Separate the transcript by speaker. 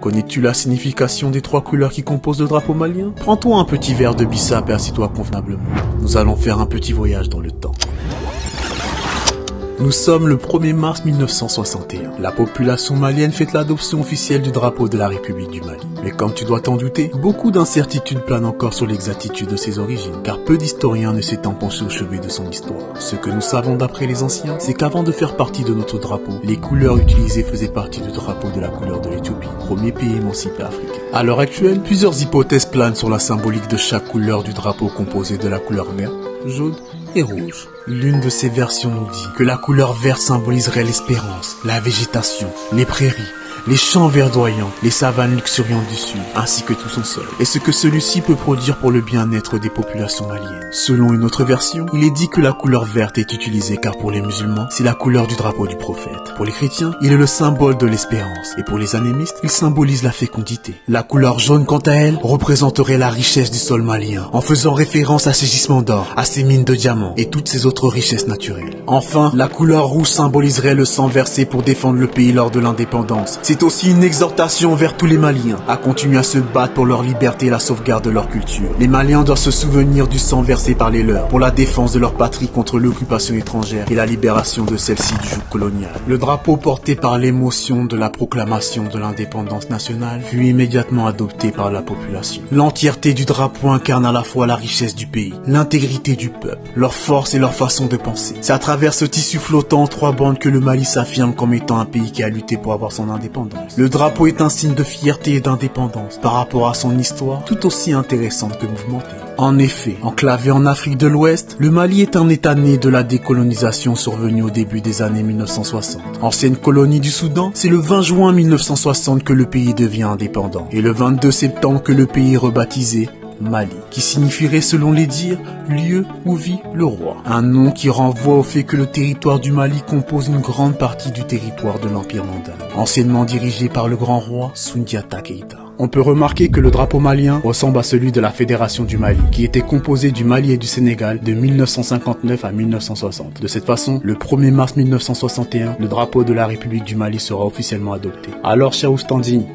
Speaker 1: Connais-tu la signification des 3 couleurs qui composent le drapeau malien? Prends-toi un petit verre de bissap et assis-toi convenablement. Nous allons faire un petit voyage dans le temps. Nous sommes le 1er mars 1961. La population malienne fête l'adoption officielle du drapeau de la République du Mali. Mais comme tu dois t'en douter, beaucoup d'incertitudes planent encore sur l'exactitude de ses origines, car peu d'historiens ne s'étant penchés au chevet de son histoire. Ce que nous savons d'après les anciens, c'est qu'avant de faire partie de notre drapeau, les couleurs utilisées faisaient partie du drapeau de la couleur de l'Éthiopie, premier pays émancipé africain. À l'heure actuelle, plusieurs hypothèses planent sur la symbolique de chaque couleur du drapeau composé de la couleur verte, jaune et rouge. L'une de ces versions nous dit que la couleur verte symboliserait l'espérance, la végétation, les prairies, les champs verdoyants, les savanes luxuriantes du sud, ainsi que tout son sol, et ce que celui-ci peut produire pour le bien-être des populations maliennes. Selon une autre version, il est dit que la couleur verte est utilisée car pour les musulmans, c'est la couleur du drapeau du prophète. Pour les chrétiens, il est le symbole de l'espérance, et pour les animistes, il symbolise la fécondité. La couleur jaune, quant à elle, représenterait la richesse du sol malien, en faisant référence à ses gisements d'or, à ses mines de diamants, et toutes ses autres richesses naturelles. Enfin, la couleur rouge symboliserait le sang versé pour défendre le pays lors de l'indépendance. C'est aussi une exhortation envers tous les Maliens à continuer à se battre pour leur liberté et la sauvegarde de leur culture. Les Maliens doivent se souvenir du sang versé par les leurs pour la défense de leur patrie contre l'occupation étrangère et la libération de celle-ci du joug colonial. Le drapeau porté par l'émotion de la proclamation de l'indépendance nationale fut immédiatement adopté par la population. L'entièreté du drapeau incarne à la fois la richesse du pays, l'intégrité du peuple, leur force et leur façon de penser. C'est à travers ce tissu flottant en 3 bandes que le Mali s'affirme comme étant un pays qui a lutté pour avoir son indépendance. Le drapeau est un signe de fierté et d'indépendance par rapport à son histoire, tout aussi intéressante que mouvementée. En effet, enclavé en Afrique de l'Ouest, le Mali est un état né de la décolonisation survenue au début des années 1960. Ancienne colonie du Soudan, c'est le 20 juin 1960 que le pays devient indépendant, et le 22 septembre que le pays est rebaptisé Mali, qui signifierait selon les dires lieu où vit le roi. Un nom qui renvoie au fait que le territoire du Mali compose une grande partie du territoire de l'Empire mandin, anciennement dirigé par le grand roi Soundiata Keïta. On peut remarquer que le drapeau malien ressemble à celui de la Fédération du Mali, qui était composé du Mali et du Sénégal de 1959 à 1960. De cette façon, le 1er mars 1961, le drapeau de la République du Mali sera officiellement adopté. Alors, cher Oustandine,